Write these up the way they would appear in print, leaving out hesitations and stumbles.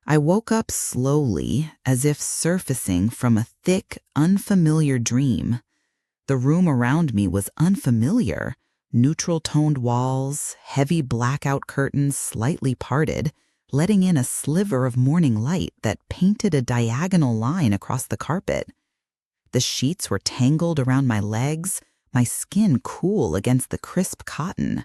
I woke up slowly, as if surfacing from a thick, unfamiliar dream. The room around me was unfamiliar. Neutral-toned walls, heavy blackout curtains slightly parted, letting in a sliver of morning light that painted a diagonal line across the carpet. The sheets were tangled around my legs, my skin cool against the crisp cotton.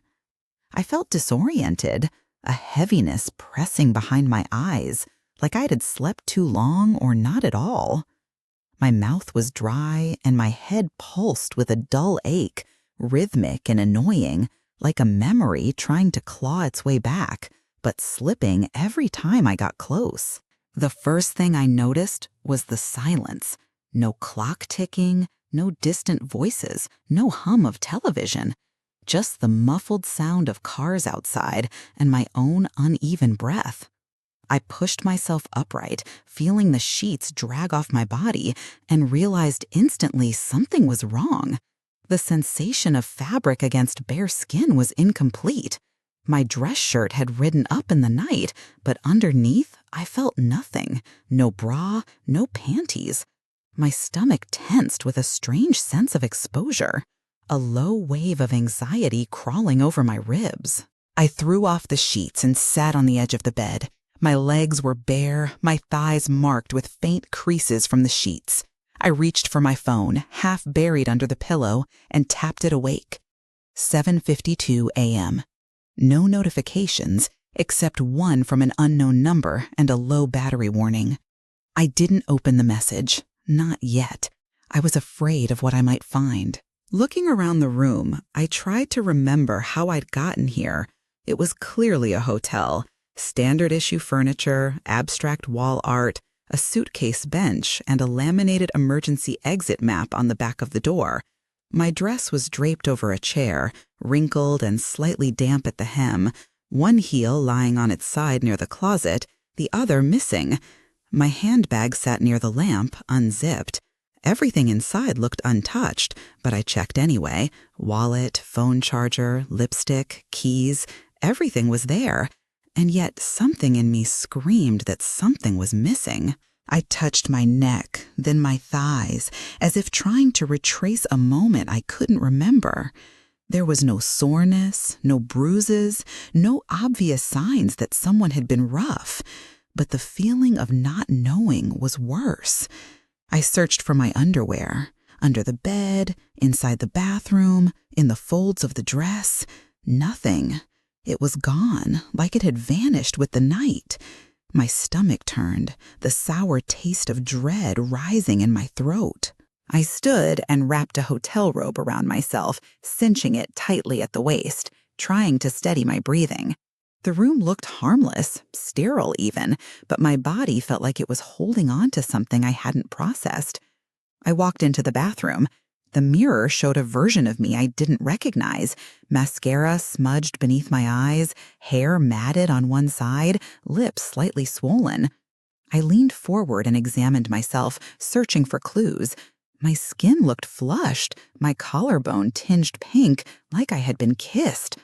I felt disoriented, a heaviness pressing behind my eyes, like I had slept too long or not at all. My mouth was dry and my head pulsed with a dull ache, rhythmic and annoying, like a memory trying to claw its way back, but slipping every time I got close. The first thing I noticed was the silence. No clock ticking, no distant voices, no hum of television. Just the muffled sound of cars outside and my own uneven breath. I pushed myself upright, feeling the sheets drag off my body, and realized instantly something was wrong. The sensation of fabric against bare skin was incomplete. My dress shirt had ridden up in the night, but underneath I felt nothing. No bra, no panties. My stomach tensed with a strange sense of exposure. A low wave of anxiety crawling over my ribs. I threw off the sheets and sat on the edge of the bed. My legs were bare, my thighs marked with faint creases from the sheets. I reached for my phone, half buried under the pillow, and tapped it awake. 7:52 a.m. No notifications, except one from an unknown number and a low battery warning. I didn't open the message. Not yet. I was afraid of what I might find. Looking around the room, I tried to remember how I'd gotten here. It was clearly a hotel. Standard issue furniture, abstract wall art, a suitcase bench, and a laminated emergency exit map on the back of the door. My dress was draped over a chair, wrinkled and slightly damp at the hem, one heel lying on its side near the closet, the other missing. My handbag sat near the lamp, unzipped. Everything inside looked untouched, but I checked anyway. Wallet, phone charger, lipstick, keys, everything was there. And yet something in me screamed that something was missing. I touched my neck, then my thighs, as if trying to retrace a moment I couldn't remember. There was no soreness, no bruises, no obvious signs that someone had been rough. But the feeling of not knowing was worse. I searched for my underwear, under the bed, inside the bathroom, in the folds of the dress. Nothing. It was gone, like it had vanished with the night. My stomach turned, the sour taste of dread rising in my throat. I stood and wrapped a hotel robe around myself, cinching it tightly at the waist, trying to steady my breathing. The room looked harmless, sterile even, but my body felt like it was holding on to something I hadn't processed. I walked into the bathroom. The mirror showed a version of me I didn't recognize. Mascara smudged beneath my eyes, hair matted on one side, lips slightly swollen. I leaned forward and examined myself, searching for clues. My skin looked flushed, my collarbone tinged pink, like I had been kissed.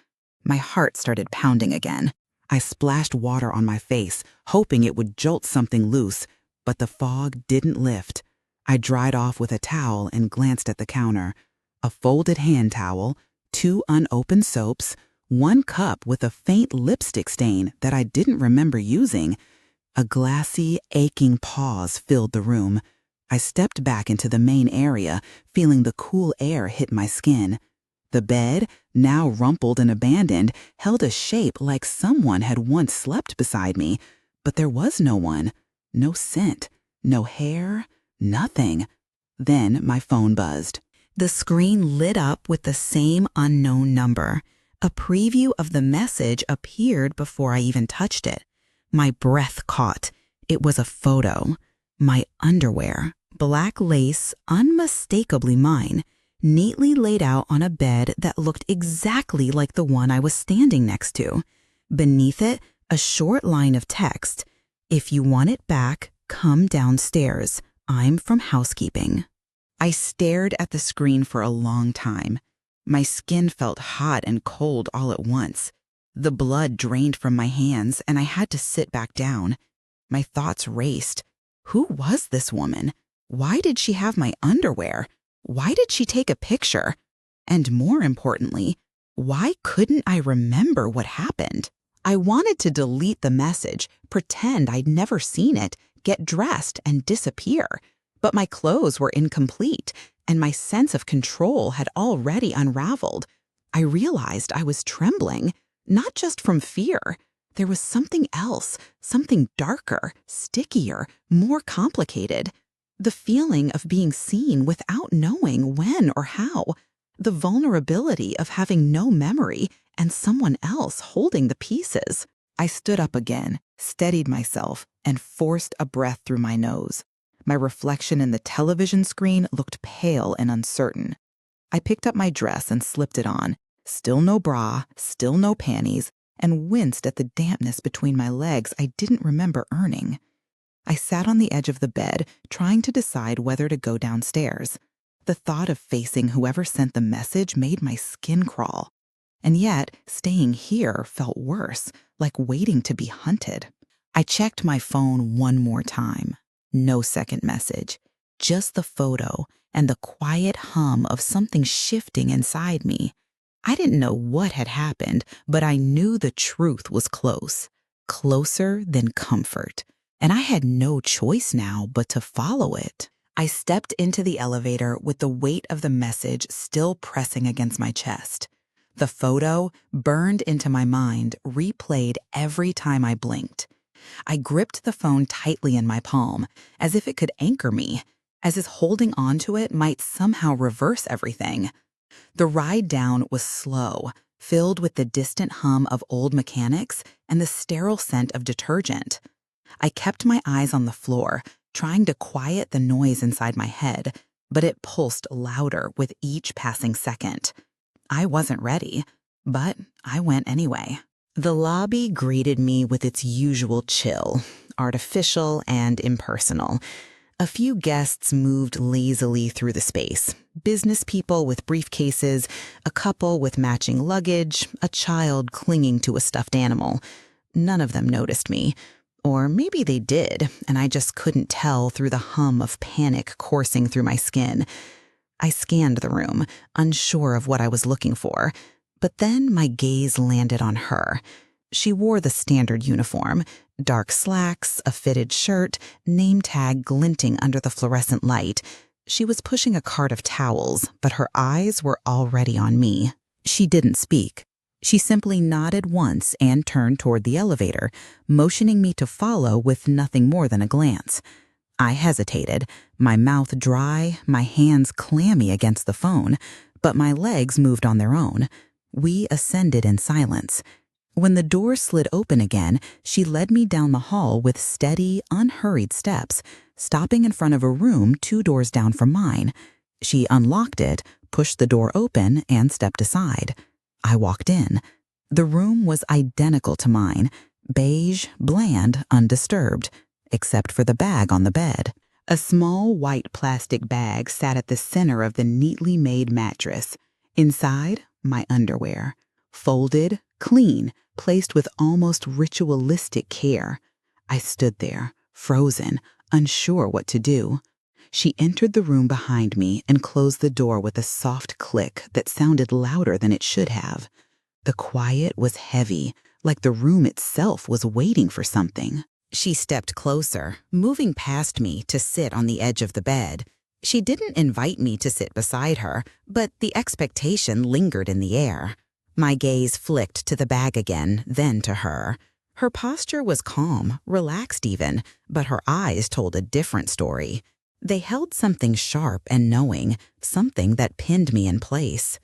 My heart started pounding again. I splashed water on my face, hoping it would jolt something loose, but the fog didn't lift. I dried off with a towel and glanced at the counter. A folded hand towel, 2 unopened soaps, 1 cup with a faint lipstick stain that I didn't remember using. A glassy, aching pause filled the room. I stepped back into the main area, feeling the cool air hit my skin. The bed, now rumpled and abandoned, held a shape like someone had once slept beside me, but there was no one. No scent, no hair, nothing. Then my phone buzzed. The screen lit up with the same unknown number. A preview of the message appeared before I even touched it. My breath caught. It was a photo. My underwear, black lace, unmistakably mine, neatly laid out on a bed that looked exactly like the one I was standing next to. Beneath it, a short line of text. If you want it back, come downstairs. I'm from housekeeping. I stared at the screen for a long time. My skin felt hot and cold all at once. The blood drained from my hands, and I had to sit back down. My thoughts raced. Who was this woman? Why did she have my underwear? Why did she take a picture? And more importantly, why couldn't I remember what happened? I wanted to delete the message, pretend I'd never seen it, get dressed, and disappear. But my clothes were incomplete, and my sense of control had already unraveled. I realized I was trembling, not just from fear. There was something else, something darker, stickier, more complicated. The feeling of being seen without knowing when or how. The vulnerability of having no memory and someone else holding the pieces. I stood up again, steadied myself, and forced a breath through my nose. My reflection in the television screen looked pale and uncertain. I picked up my dress and slipped it on. Still no bra, still no panties, and winced at the dampness between my legs I didn't remember earning. I sat on the edge of the bed, trying to decide whether to go downstairs. The thought of facing whoever sent the message made my skin crawl. And yet, staying here felt worse, like waiting to be hunted. I checked my phone one more time. No second message. Just the photo and the quiet hum of something shifting inside me. I didn't know what had happened, but I knew the truth was close. Closer than comfort. And I had no choice now but to follow it. I stepped into the elevator with the weight of the message still pressing against my chest. The photo, burned into my mind, replayed every time I blinked. I gripped the phone tightly in my palm, as if it could anchor me, as if holding onto it might somehow reverse everything. The ride down was slow, filled with the distant hum of old mechanics and the sterile scent of detergent. I kept my eyes on the floor, trying to quiet the noise inside my head, but it pulsed louder with each passing second. I wasn't ready, but I went anyway. The lobby greeted me with its usual chill, artificial and impersonal. A few guests moved lazily through the space. Business people with briefcases, a couple with matching luggage, a child clinging to a stuffed animal. None of them noticed me. Or maybe they did, and I just couldn't tell through the hum of panic coursing through my skin. I scanned the room, unsure of what I was looking for, but then my gaze landed on her. She wore the standard uniform, dark slacks, a fitted shirt, name tag glinting under the fluorescent light. She was pushing a cart of towels, but her eyes were already on me. She didn't speak. She simply nodded once and turned toward the elevator, motioning me to follow with nothing more than a glance. I hesitated, my mouth dry, my hands clammy against the phone, but my legs moved on their own. We ascended in silence. When the door slid open again, she led me down the hall with steady, unhurried steps, stopping in front of a room 2 doors down from mine. She unlocked it, pushed the door open, and stepped aside. I walked in. The room was identical to mine, beige, bland, undisturbed, except for the bag on the bed. A small white plastic bag sat at the center of the neatly made mattress. Inside, my underwear. Folded, clean, placed with almost ritualistic care. I stood there, frozen, unsure what to do. She entered the room behind me and closed the door with a soft click that sounded louder than it should have. The quiet was heavy, like the room itself was waiting for something. She stepped closer, moving past me to sit on the edge of the bed. She didn't invite me to sit beside her, but the expectation lingered in the air. My gaze flicked to the bag again, then to her. Her posture was calm, relaxed even, but her eyes told a different story. They held something sharp and knowing, something that pinned me in place.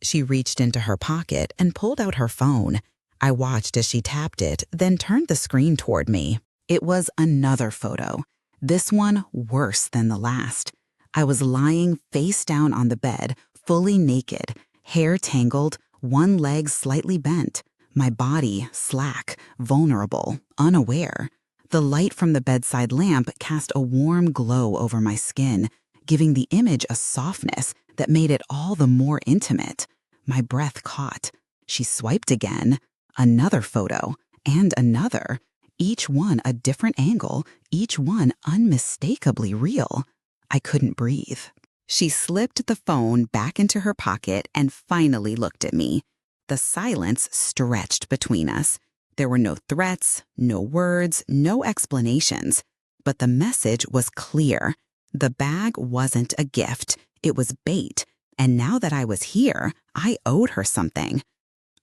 She reached into her pocket and pulled out her phone. I watched as she tapped it, then turned the screen toward me. It was another photo, this one worse than the last. I was lying face down on the bed, fully naked, hair tangled, one leg slightly bent, my body slack, vulnerable, unaware. The light from the bedside lamp cast a warm glow over my skin, giving the image a softness that made it all the more intimate. My breath caught. She swiped again. Another photo. And another. each one a different angle, each one unmistakably real. I couldn't breathe. She slipped the phone back into her pocket and finally looked at me. The silence stretched between us. There were no threats, no words, no explanations. But the message was clear. The bag wasn't a gift. It was bait. And now that I was here, I owed her something.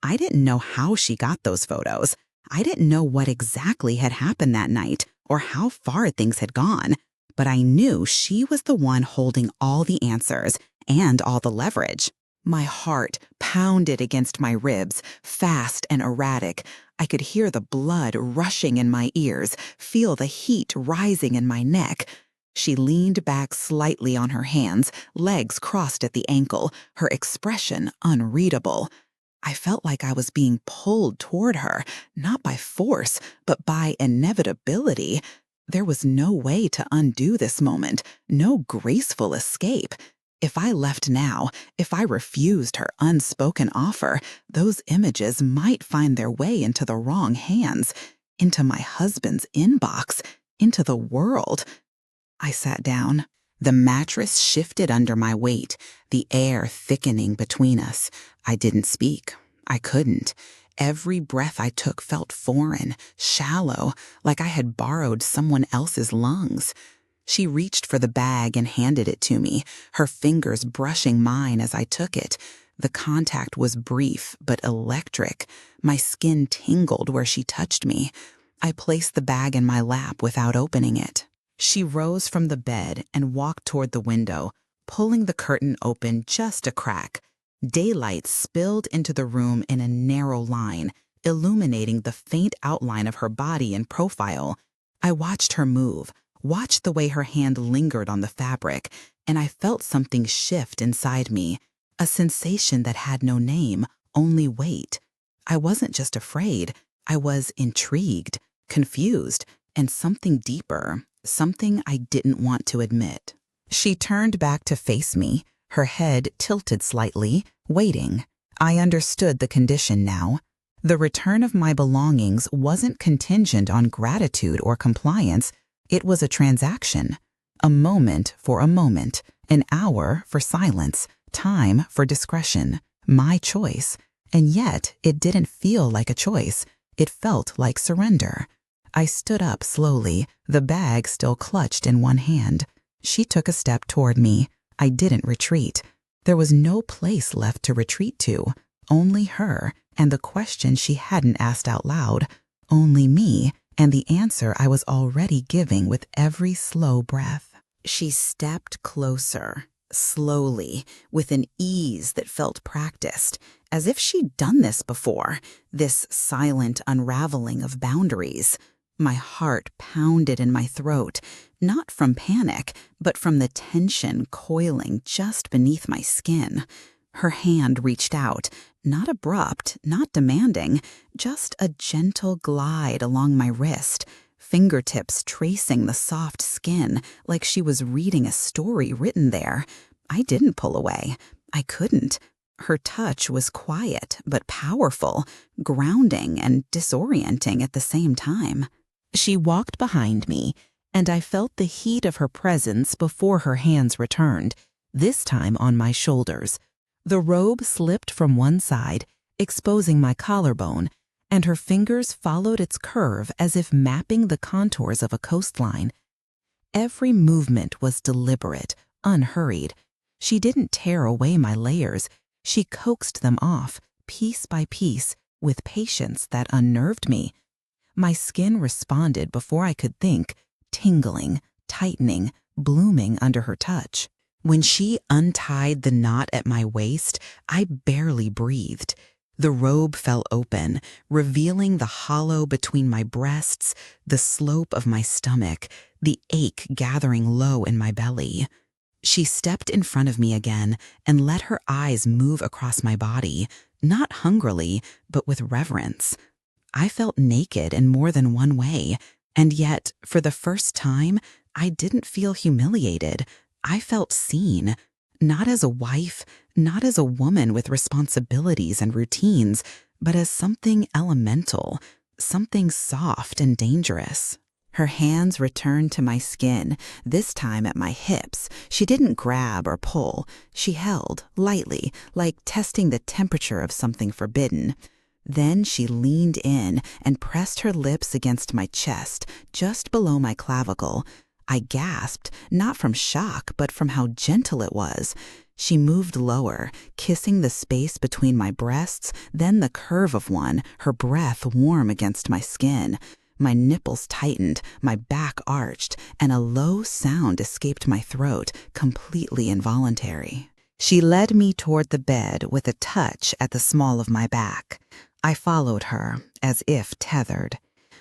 I didn't know how she got those photos. I didn't know what exactly had happened that night or how far things had gone. But I knew she was the one holding all the answers and all the leverage. My heart pounded against my ribs, fast and erratic. I could hear the blood rushing in my ears, feel the heat rising in my neck. She leaned back slightly on her hands, legs crossed at the ankle, her expression unreadable. I felt like I was being pulled toward her, not by force, but by inevitability. There was no way to undo this moment, no graceful escape. If I left now, if I refused her unspoken offer, those images might find their way into the wrong hands, into my husband's inbox, into the world. I sat down. The mattress shifted under my weight, the air thickening between us. I didn't speak. I couldn't. Every breath I took felt foreign, shallow, like I had borrowed someone else's lungs. She reached for the bag and handed it to me, her fingers brushing mine as I took it. The contact was brief but electric. My skin tingled where she touched me. I placed the bag in my lap without opening it. She rose from the bed and walked toward the window, pulling the curtain open just a crack. Daylight spilled into the room in a narrow line, illuminating the faint outline of her body and profile. I watched her move, watched the way her hand lingered on the fabric, and I felt something shift inside me, a sensation that had no name, only weight. I wasn't just afraid, I was intrigued, confused, and something deeper, something I didn't want to admit. She turned back to face me, her head tilted slightly, waiting. I understood the condition now. The return of my belongings wasn't contingent on gratitude or compliance. It was a transaction. A moment for a moment, an hour for silence, time for discretion, my choice. And yet, it didn't feel like a choice. It felt like surrender. I stood up slowly, the bag still clutched in one hand. She took a step toward me. I didn't retreat. There was no place left to retreat to. Only her, and the question she hadn't asked out loud. Only me, and the answer I was already giving with every slow breath. She stepped closer, slowly, with an ease that felt practiced, as if she'd done this before, this silent unraveling of boundaries. My heart pounded in my throat, not from panic, but from the tension coiling just beneath my skin. Her hand reached out, not abrupt, not demanding, just a gentle glide along my wrist, fingertips tracing the soft skin like she was reading a story written there. I didn't pull away. I couldn't. Her touch was quiet but powerful, grounding and disorienting at the same time. She walked behind me, and I felt the heat of her presence before her hands returned, this time on my shoulders. The robe slipped from one side, exposing my collarbone, and her fingers followed its curve as if mapping the contours of a coastline. Every movement was deliberate, unhurried. She didn't tear away my layers. She coaxed them off, piece by piece, with patience that unnerved me. My skin responded before I could think, tingling, tightening, blooming under her touch. When she untied the knot at my waist, I barely breathed. The robe fell open, revealing the hollow between my breasts, the slope of my stomach, the ache gathering low in my belly. She stepped in front of me again and let her eyes move across my body, not hungrily, but with reverence. I felt naked in more than one way, and yet, for the first time, I didn't feel humiliated. I felt seen, not as a wife, not as a woman with responsibilities and routines, but as something elemental, something soft and dangerous. Her hands returned to my skin, this time at my hips. She didn't grab or pull. She held, lightly, like testing the temperature of something forbidden. Then she leaned in and pressed her lips against my chest, just below my clavicle. I gasped, not from shock, but from how gentle it was. She moved lower, kissing the space between my breasts, then the curve of one, her breath warm against my skin. My nipples tightened, my back arched, and a low sound escaped my throat, completely involuntary. She led me toward the bed with a touch at the small of my back. I followed her, as if tethered.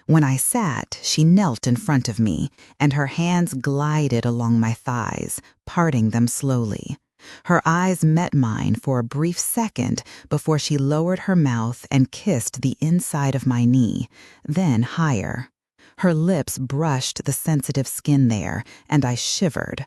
When I sat, she knelt in front of me, and her hands glided along my thighs, parting them slowly. Her eyes met mine for a brief second before she lowered her mouth and kissed the inside of my knee, then higher. Her lips brushed the sensitive skin there, and I shivered.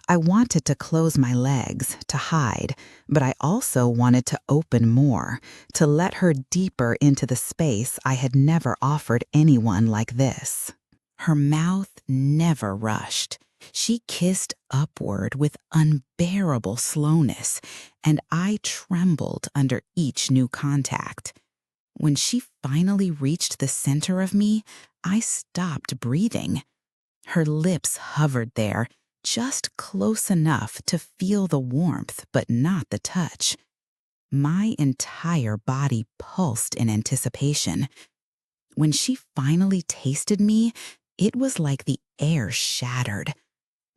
I wanted to close my legs, to hide, but I also wanted to open more, to let her deeper into the space I had never offered anyone like this. Her mouth never rushed. She kissed upward with unbearable slowness, and I trembled under each new contact. When she finally reached the center of me, I stopped breathing. Her lips hovered there, just close enough to feel the warmth but not the touch. My entire body pulsed in anticipation. When she finally tasted me, it was like the air shattered.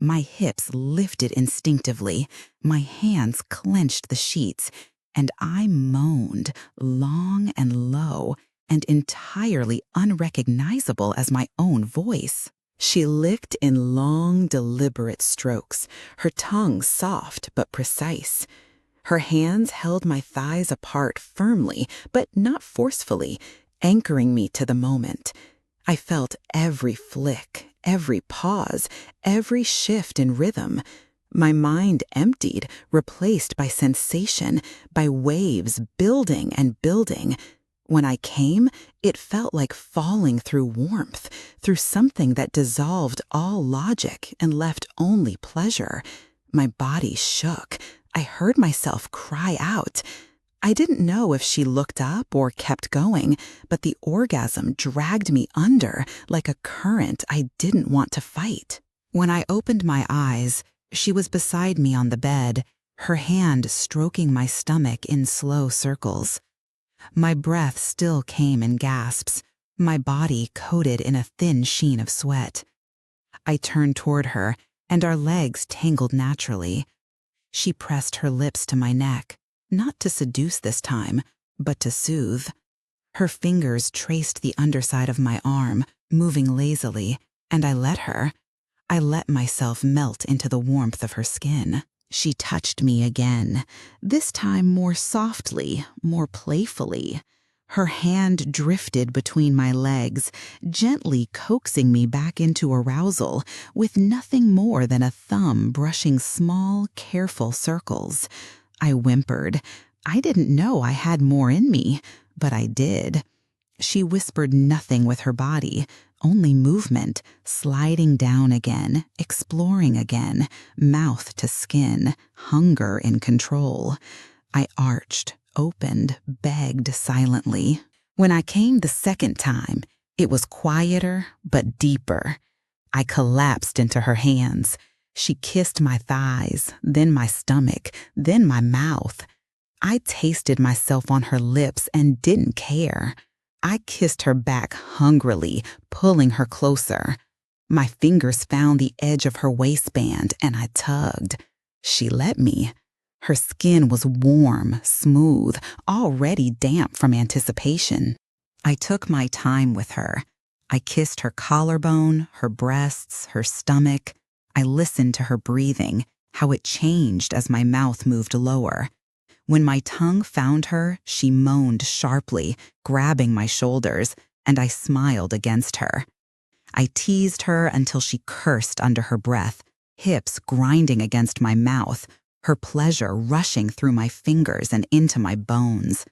My hips lifted instinctively, my hands clenched the sheets, and I moaned, long and low, and entirely unrecognizable as my own voice. She licked in long, deliberate strokes, her tongue soft but precise. Her hands held my thighs apart firmly, but not forcefully, anchoring me to the moment. I felt every flick, every pause, every shift in rhythm. My mind emptied, replaced by sensation, by waves building and building. When I came, it felt like falling through warmth, through something that dissolved all logic and left only pleasure. My body shook. I heard myself cry out. I didn't know if she looked up or kept going, but the orgasm dragged me under like a current I didn't want to fight. When I opened my eyes, she was beside me on the bed, her hand stroking my stomach in slow circles. My breath still came in gasps, my body coated in a thin sheen of sweat. I turned toward her, and our legs tangled naturally. She pressed her lips to my neck, not to seduce this time, but to soothe. Her fingers traced the underside of my arm, moving lazily, and I let her. I let myself melt into the warmth of her skin. She touched me again, this time more softly, more playfully. Her hand drifted between my legs, gently coaxing me back into arousal, with nothing more than a thumb brushing small, careful circles. I whimpered. I didn't know I had more in me, but I did. She whispered nothing with her body, only movement, sliding down again, exploring again, mouth to skin, hunger in control. I arched, opened, begged silently. When I came the second time, it was quieter but deeper. I collapsed into her hands. She kissed my thighs, then my stomach, then my mouth. I tasted myself on her lips and didn't care. I kissed her back hungrily, pulling her closer. My fingers found the edge of her waistband, and I tugged. She let me. Her skin was warm, smooth, already damp from anticipation. I took my time with her. I kissed her collarbone, her breasts, her stomach. I listened to her breathing, how it changed as my mouth moved lower. When my tongue found her, she moaned sharply, grabbing my shoulders, and I smiled against her. I teased her until she cursed under her breath, hips grinding against my mouth, her pleasure rushing through my fingers and into my bones.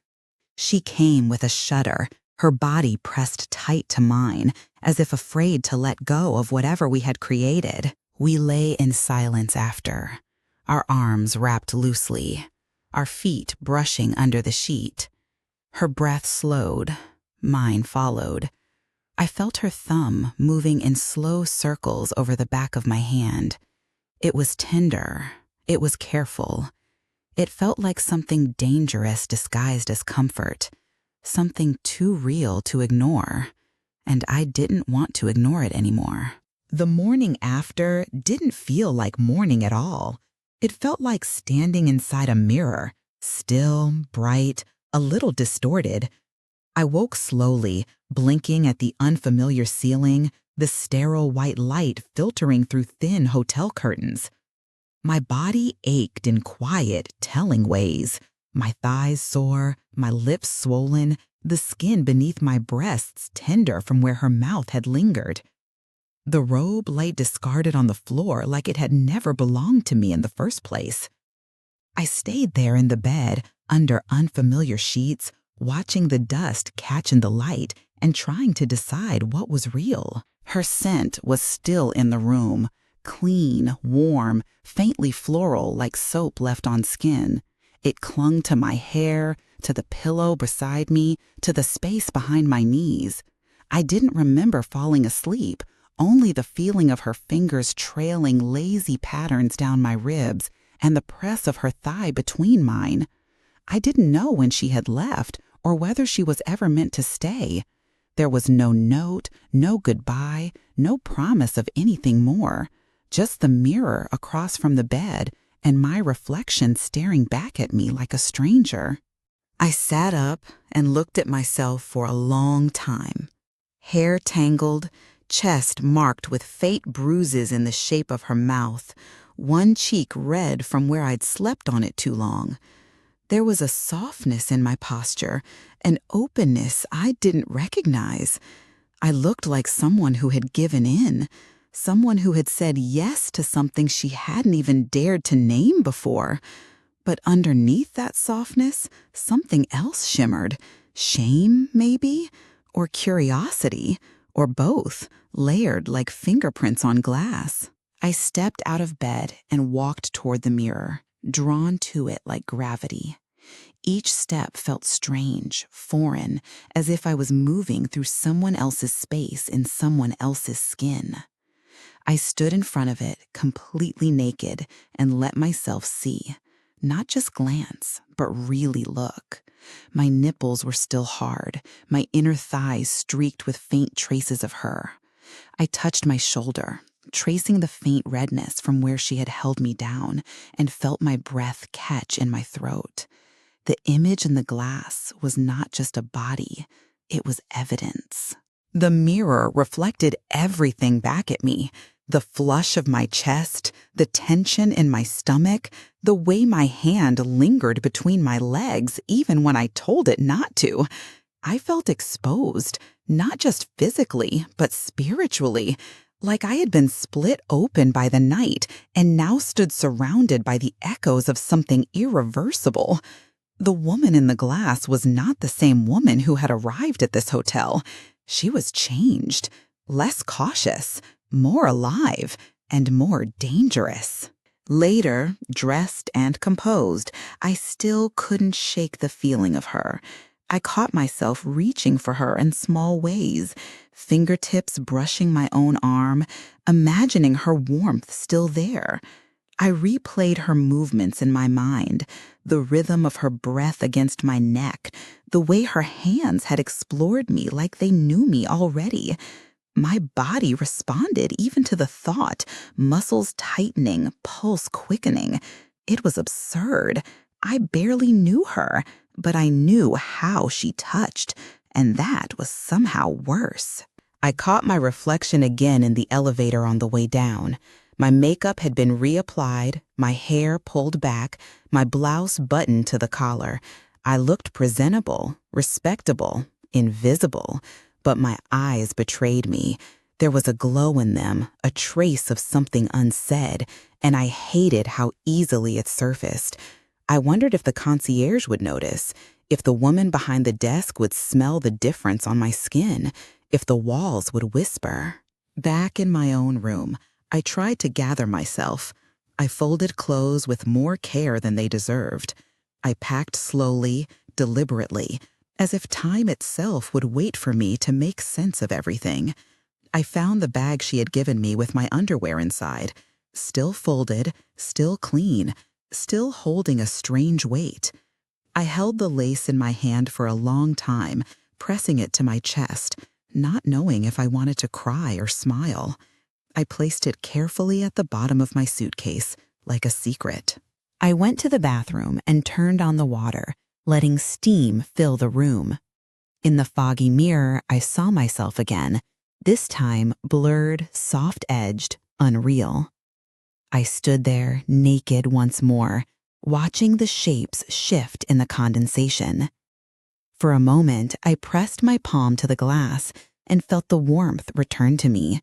She came with a shudder, her body pressed tight to mine, as if afraid to let go of whatever we had created. We lay in silence after, our arms wrapped loosely, our feet brushing under the sheet. Her breath slowed, mine followed. I felt her thumb moving in slow circles over the back of my hand. It was tender, it was careful. It felt like something dangerous disguised as comfort, something too real to ignore, and I didn't want to ignore it anymore. The morning after didn't feel like morning at all. It felt like standing inside a mirror, still, bright, a little distorted. I woke slowly, blinking at the unfamiliar ceiling, the sterile white light filtering through thin hotel curtains. My body ached in quiet, telling ways. My thighs sore, my lips swollen, the skin beneath my breasts tender from where her mouth had lingered. The robe lay discarded on the floor like it had never belonged to me in the first place. I stayed there in the bed, under unfamiliar sheets, watching the dust catch in the light and trying to decide what was real. Her scent was still in the room, clean, warm, faintly floral like soap left on skin. It clung to my hair, to the pillow beside me, to the space behind my knees. I didn't remember falling asleep, only the feeling of her fingers trailing lazy patterns down my ribs and the press of her thigh between mine. I didn't know when she had left or whether she was ever meant to stay. There was no note, no goodbye, no promise of anything more, just the mirror across from the bed and my reflection staring back at me like a stranger. I sat up and looked at myself for a long time. Hair tangled, chest marked with faint bruises in the shape of her mouth, one cheek red from where I'd slept on it too long. There was a softness in my posture, an openness I didn't recognize. I looked like someone who had given in, someone who had said yes to something she hadn't even dared to name before. But underneath that softness, something else shimmered. Shame, maybe? Or curiosity? Or both, layered like fingerprints on glass. I stepped out of bed and walked toward the mirror, drawn to it like gravity. Each step felt strange, foreign, as if I was moving through someone else's space in someone else's skin. I stood in front of it, completely naked, and let myself see. Not just glance, but really look. My nipples were still hard, my inner thighs streaked with faint traces of her. I touched my shoulder, tracing the faint redness from where she had held me down, and felt my breath catch in my throat. The image in the glass was not just a body, it was evidence. The mirror reflected everything back at me. The flush of my chest, the tension in my stomach, the way my hand lingered between my legs even when I told it not to. I felt exposed, not just physically, but spiritually, like I had been split open by the night and now stood surrounded by the echoes of something irreversible. The woman in the glass was not the same woman who had arrived at this hotel. She was changed, less cautious, more alive, and more dangerous. Later, dressed and composed, I still couldn't shake the feeling of her. I caught myself reaching for her in small ways, fingertips brushing my own arm, imagining her warmth still there. I replayed her movements in my mind, the rhythm of her breath against my neck, the way her hands had explored me like they knew me already. My body responded even to the thought, muscles tightening, pulse quickening. It was absurd. I barely knew her, but I knew how she touched, and that was somehow worse. I caught my reflection again in the elevator on the way down. My makeup had been reapplied, my hair pulled back, my blouse buttoned to the collar. I looked presentable, respectable, invisible. But my eyes betrayed me. There was a glow in them, a trace of something unsaid, and I hated how easily it surfaced. I wondered if the concierge would notice, if the woman behind the desk would smell the difference on my skin, if the walls would whisper. Back in my own room, I tried to gather myself. I folded clothes with more care than they deserved. I packed slowly, deliberately, as if time itself would wait for me to make sense of everything. I found the bag she had given me with my underwear inside, still folded, still clean, still holding a strange weight. I held the lace in my hand for a long time, pressing it to my chest, not knowing if I wanted to cry or smile. I placed it carefully at the bottom of my suitcase, like a secret. I went to the bathroom and turned on the water, letting steam fill the room. In the foggy mirror, I saw myself again, this time blurred, soft-edged, unreal. I stood there, naked once more, watching the shapes shift in the condensation. For a moment, I pressed my palm to the glass and felt the warmth return to me.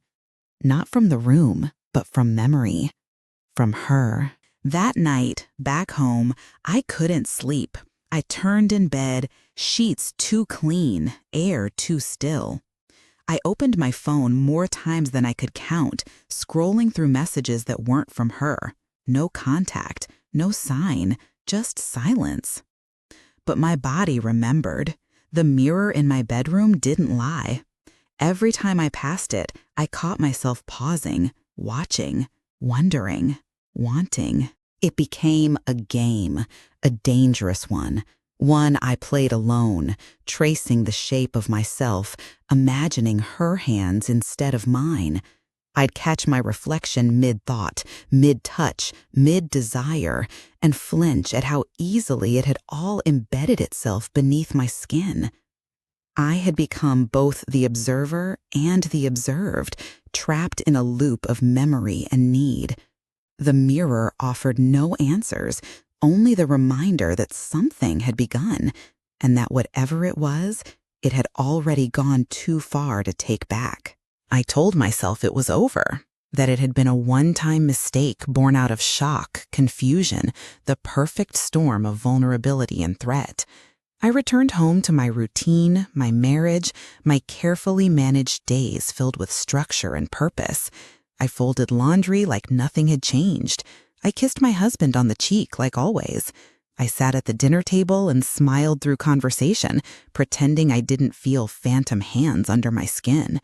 Not from the room, but from memory. From her. That night, back home, I couldn't sleep. I turned in bed, sheets too clean, air too still. I opened my phone more times than I could count, scrolling through messages that weren't from her. No contact, no sign, just silence. But my body remembered. The mirror in my bedroom didn't lie. Every time I passed it, I caught myself pausing, watching, wondering, wanting. It became a game, a dangerous one I played alone, tracing the shape of myself, imagining her hands instead of mine. I'd catch my reflection mid-thought, mid-touch, mid-desire, and flinch at how easily it had all embedded itself beneath my skin. I had become both the observer and the observed, trapped in a loop of memory and need. The mirror offered no answers, only the reminder that something had begun, and that whatever it was, it had already gone too far to take back. I told myself it was over, that it had been a one-time mistake born out of shock, confusion, the perfect storm of vulnerability and threat. I returned home to my routine, my marriage, my carefully managed days filled with structure and purpose. I folded laundry like nothing had changed. I kissed my husband on the cheek like always. I sat at the dinner table and smiled through conversation, pretending I didn't feel phantom hands under my skin.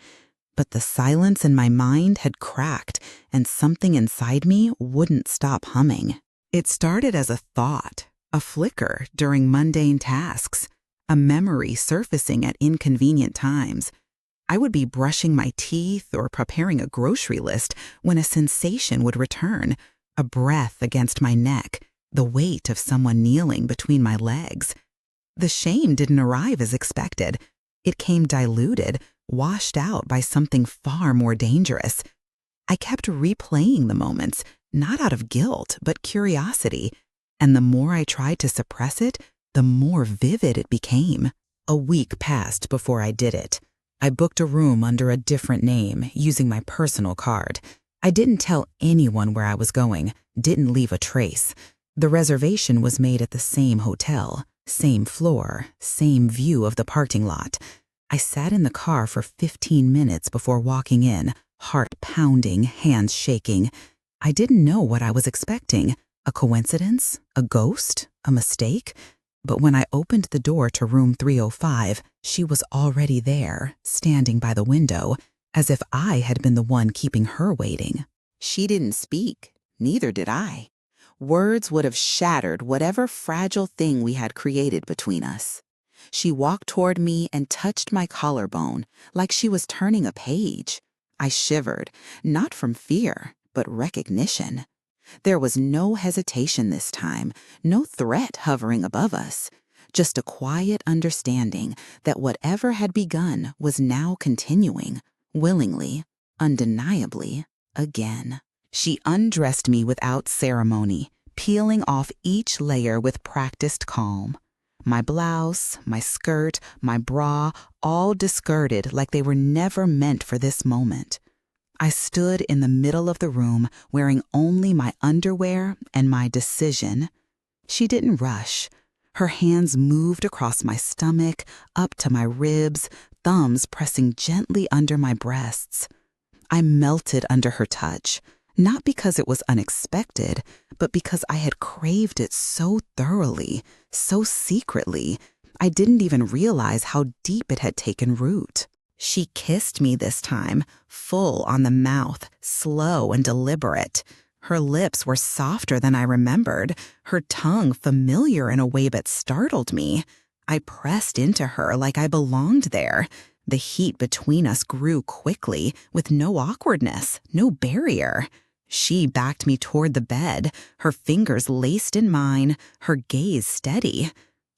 But the silence in my mind had cracked, and something inside me wouldn't stop humming. It started as a thought, a flicker during mundane tasks, a memory surfacing at inconvenient times. I would be brushing my teeth or preparing a grocery list when a sensation would return, a breath against my neck, the weight of someone kneeling between my legs. The shame didn't arrive as expected. It came diluted, washed out by something far more dangerous. I kept replaying the moments, not out of guilt, but curiosity, and the more I tried to suppress it, the more vivid it became. A week passed before I did it. I booked a room under a different name, using my personal card. I didn't tell anyone where I was going, didn't leave a trace. The reservation was made at the same hotel, same floor, same view of the parking lot. I sat in the car for 15 minutes before walking in, heart pounding, hands shaking. I didn't know what I was expecting. A coincidence? A ghost? A mistake? But when I opened the door to room 305, she was already there, standing by the window, as if I had been the one keeping her waiting. She didn't speak, neither did I. Words would have shattered whatever fragile thing we had created between us. She walked toward me and touched my collarbone, like she was turning a page. I shivered, not from fear, but recognition. There was no hesitation this time, no threat hovering above us, just a quiet understanding that whatever had begun was now continuing, willingly, undeniably, again. She undressed me without ceremony, peeling off each layer with practiced calm. My blouse, my skirt, my bra, all discarded like they were never meant for this moment. I stood in the middle of the room wearing only my underwear and my decision. She didn't rush. Her hands moved across my stomach, up to my ribs, thumbs pressing gently under my breasts. I melted under her touch, not because it was unexpected, but because I had craved it so thoroughly, so secretly, I didn't even realize how deep it had taken root. She kissed me this time, full on the mouth, slow and deliberate. Her lips were softer than I remembered, her tongue familiar in a way that startled me. I pressed into her like I belonged there. The heat between us grew quickly, with no awkwardness, no barrier. She backed me toward the bed, her fingers laced in mine, her gaze steady.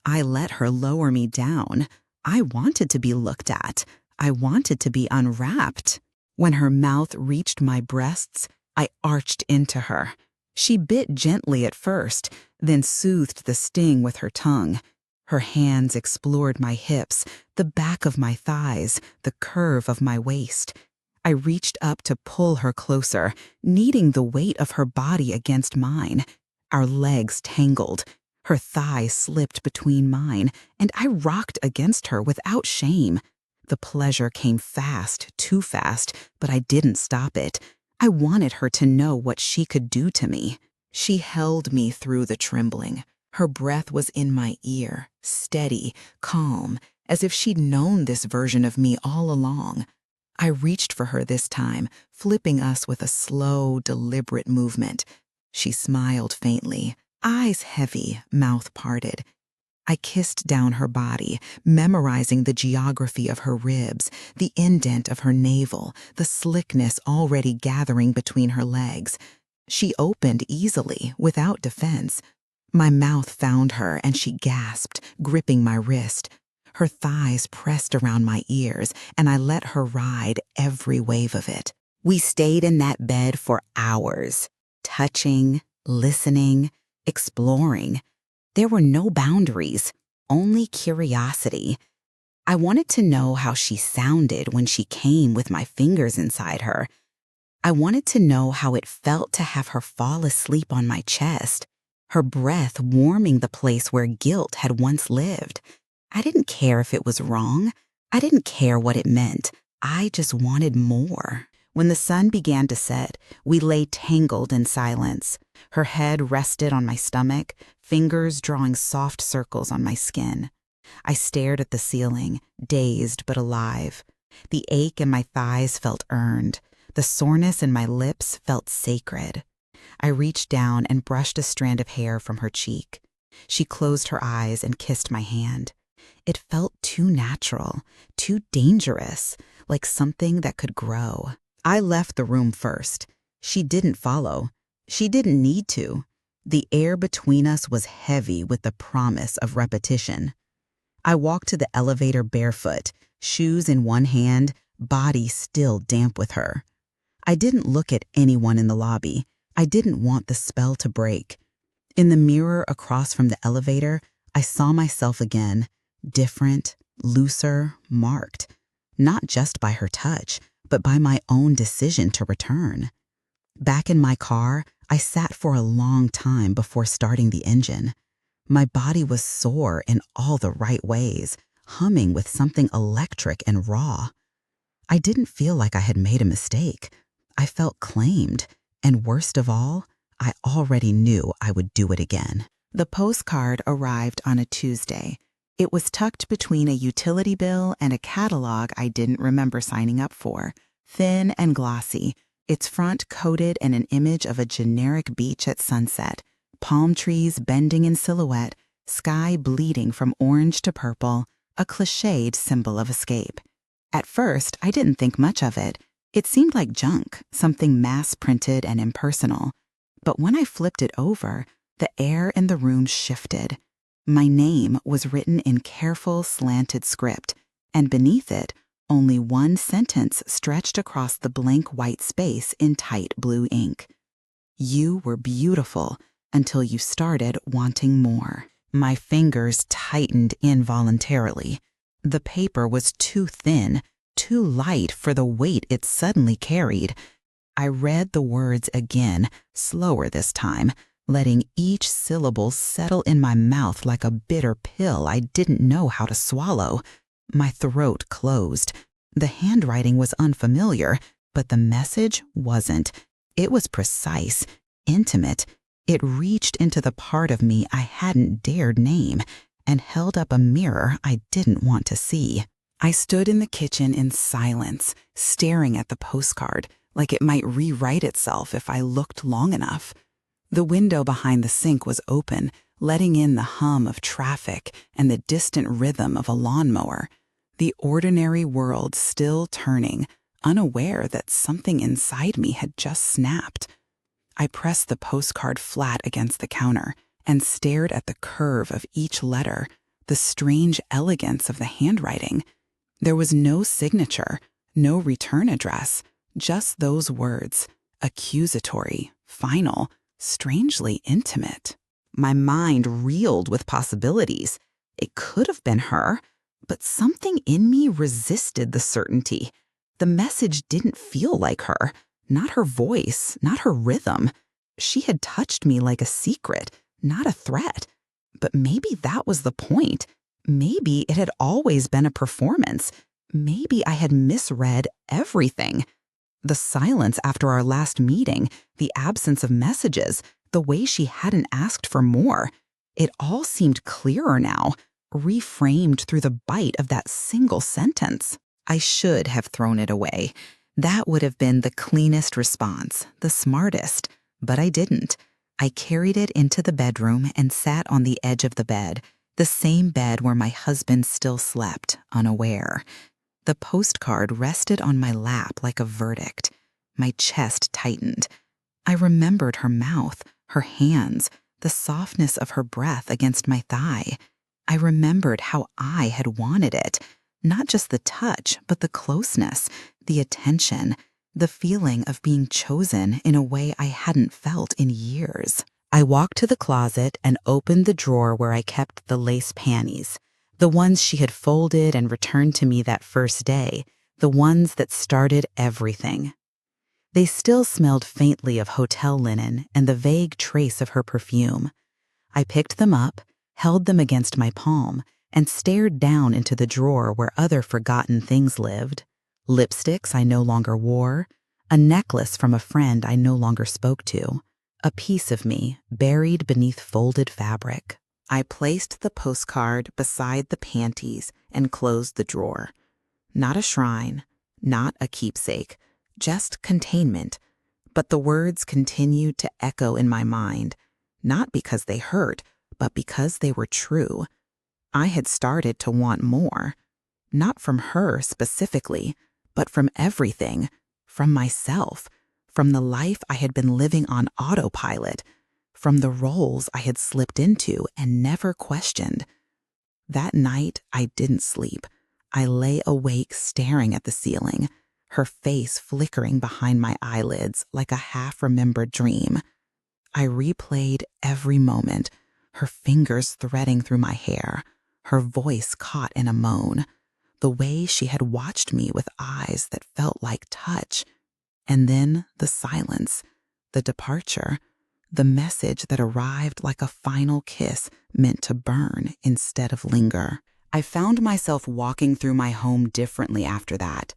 I let her lower me down. I wanted to be looked at. I wanted to be unwrapped. When her mouth reached my breasts, I arched into her. She bit gently at first, then soothed the sting with her tongue. Her hands explored my hips, the back of my thighs, the curve of my waist. I reached up to pull her closer, kneading the weight of her body against mine. Our legs tangled. Her thigh slipped between mine, and I rocked against her without shame. The pleasure came fast, too fast, but I didn't stop it. I wanted her to know what she could do to me. She held me through the trembling. Her breath was in my ear, steady, calm, as if she'd known this version of me all along. I reached for her this time, flipping us with a slow, deliberate movement. She smiled faintly, eyes heavy, mouth parted. I kissed down her body, memorizing the geography of her ribs, the indent of her navel, the slickness already gathering between her legs. She opened easily, without defense. My mouth found her, and she gasped, gripping my wrist. Her thighs pressed around my ears, and I let her ride every wave of it. We stayed in that bed for hours, touching, listening, exploring. There were no boundaries, only curiosity. I wanted to know how she sounded when she came with my fingers inside her. I wanted to know how it felt to have her fall asleep on my chest, her breath warming the place where guilt had once lived. I didn't care if it was wrong. I didn't care what it meant. I just wanted more. When the sun began to set, we lay tangled in silence. Her head rested on my stomach, fingers drawing soft circles on my skin. I stared at the ceiling, dazed but alive. The ache in my thighs felt earned. The soreness in my lips felt sacred. I reached down and brushed a strand of hair from her cheek. She closed her eyes and kissed my hand. It felt too natural, too dangerous, like something that could grow. I left the room first. She didn't follow. She didn't need to. The air between us was heavy with the promise of repetition. I walked to the elevator barefoot, shoes in one hand, body still damp with her. I didn't look at anyone in the lobby. I didn't want the spell to break. In the mirror across from the elevator, I saw myself again, different, looser, marked, not just by her touch, but by my own decision to return. Back in my car, I sat for a long time before starting the engine. My body was sore in all the right ways, humming with something electric and raw. I didn't feel like I had made a mistake. I felt claimed, and worst of all, I already knew I would do it again. The postcard arrived on a Tuesday. It was tucked between a utility bill and a catalog I didn't remember signing up for, thin and glossy, its front coated in an image of a generic beach at sunset, palm trees bending in silhouette, sky bleeding from orange to purple, a cliched symbol of escape. At first, I didn't think much of it. It seemed like junk, something mass-printed and impersonal. But when I flipped it over, the air in the room shifted. My name was written in careful, slanted script, and beneath it, only one sentence stretched across the blank white space in tight blue ink. You were beautiful until you started wanting more. My fingers tightened involuntarily. The paper was too thin, too light for the weight it suddenly carried. I read the words again, slower this time, letting each syllable settle in my mouth like a bitter pill I didn't know how to swallow. My throat closed. The handwriting was unfamiliar, but the message wasn't. It was precise, intimate. It reached into the part of me I hadn't dared name and held up a mirror I didn't want to see. I stood in the kitchen in silence, staring at the postcard, like it might rewrite itself if I looked long enough. The window behind the sink was open, letting in the hum of traffic and the distant rhythm of a lawnmower. The ordinary world still turning, unaware that something inside me had just snapped. I pressed the postcard flat against the counter and stared at the curve of each letter, the strange elegance of the handwriting. There was no signature, no return address, just those words, accusatory, final, strangely intimate. My mind reeled with possibilities. It could have been her, but something in me resisted the certainty. The message didn't feel like her, not her voice, not her rhythm. She had touched me like a secret, not a threat. But maybe that was the point. Maybe it had always been a performance. Maybe I had misread everything. The silence after our last meeting, the absence of messages, the way she hadn't asked for more. It all seemed clearer now, reframed through the bite of that single sentence. I should have thrown it away. That would have been the cleanest response, the smartest. But I didn't. I carried it into the bedroom and sat on the edge of the bed, the same bed where my husband still slept, unaware. The postcard rested on my lap like a verdict. My chest tightened. I remembered her mouth, her hands, the softness of her breath against my thigh. I remembered how I had wanted it. Not just the touch, but the closeness, the attention, the feeling of being chosen in a way I hadn't felt in years. I walked to the closet and opened the drawer where I kept the lace panties, the ones she had folded and returned to me that first day, the ones that started everything. They still smelled faintly of hotel linen and the vague trace of her perfume. I picked them up, held them against my palm, and stared down into the drawer where other forgotten things lived. Lipsticks I no longer wore, a necklace from a friend I no longer spoke to, a piece of me buried beneath folded fabric. I placed the postcard beside the panties and closed the drawer. Not a shrine, not a keepsake, just containment. But the words continued to echo in my mind, not because they hurt, but because they were true. I had started to want more, not from her specifically, but from everything, from myself, from the life I had been living on autopilot, from the roles I had slipped into and never questioned. That night, I didn't sleep. I lay awake staring at the ceiling, her face flickering behind my eyelids like a half-remembered dream. I replayed every moment, her fingers threading through my hair, her voice caught in a moan, the way she had watched me with eyes that felt like touch. And then the silence, the departure, the message that arrived like a final kiss meant to burn instead of linger. I found myself walking through my home differently after that.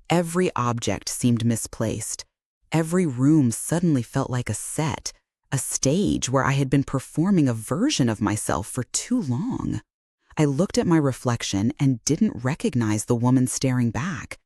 Every object seemed misplaced. Every room suddenly felt like a set, a stage where I had been performing a version of myself for too long. I looked at my reflection and didn't recognize the woman staring back,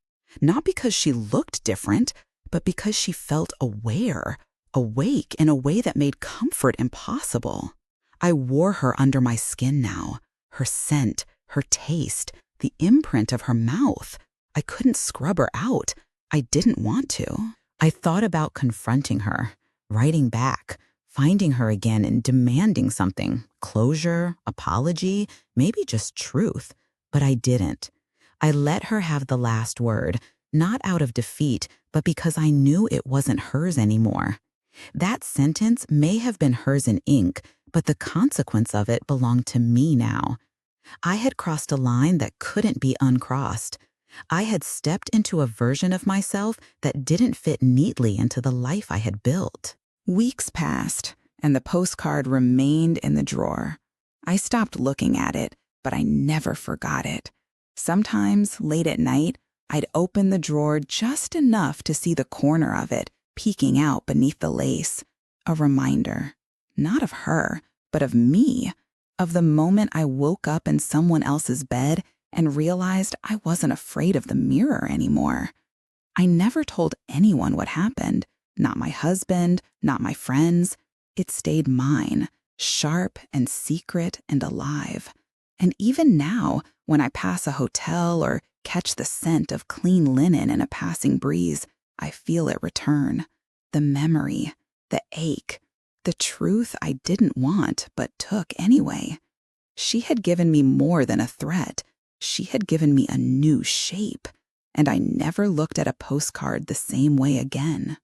not because she looked different, but because she felt aware, awake in a way that made comfort impossible. I wore her under my skin now, her scent, her taste, the imprint of her mouth. I couldn't scrub her out. I didn't want to. I thought about confronting her, writing back, finding her again and demanding something, closure, apology, maybe just truth. But I didn't. I let her have the last word, not out of defeat, but because I knew it wasn't hers anymore. That sentence may have been hers in ink, but the consequence of it belonged to me now. I had crossed a line that couldn't be uncrossed. I had stepped into a version of myself that didn't fit neatly into the life I had built. Weeks passed, and the postcard remained in the drawer. I stopped looking at it, but I never forgot it. Sometimes, late at night, I'd open the drawer just enough to see the corner of it peeking out beneath the lace. A reminder, not of her, but of me, of the moment I woke up in someone else's bed and realized I wasn't afraid of the mirror anymore. I never told anyone what happened, not my husband, not my friends. It stayed mine, sharp and secret and alive. And even now, when I pass a hotel or catch the scent of clean linen in a passing breeze, I feel it return. The memory, the ache, the truth I didn't want but took anyway. She had given me more than a threat. She had given me a new shape, and I never looked at a postcard the same way again.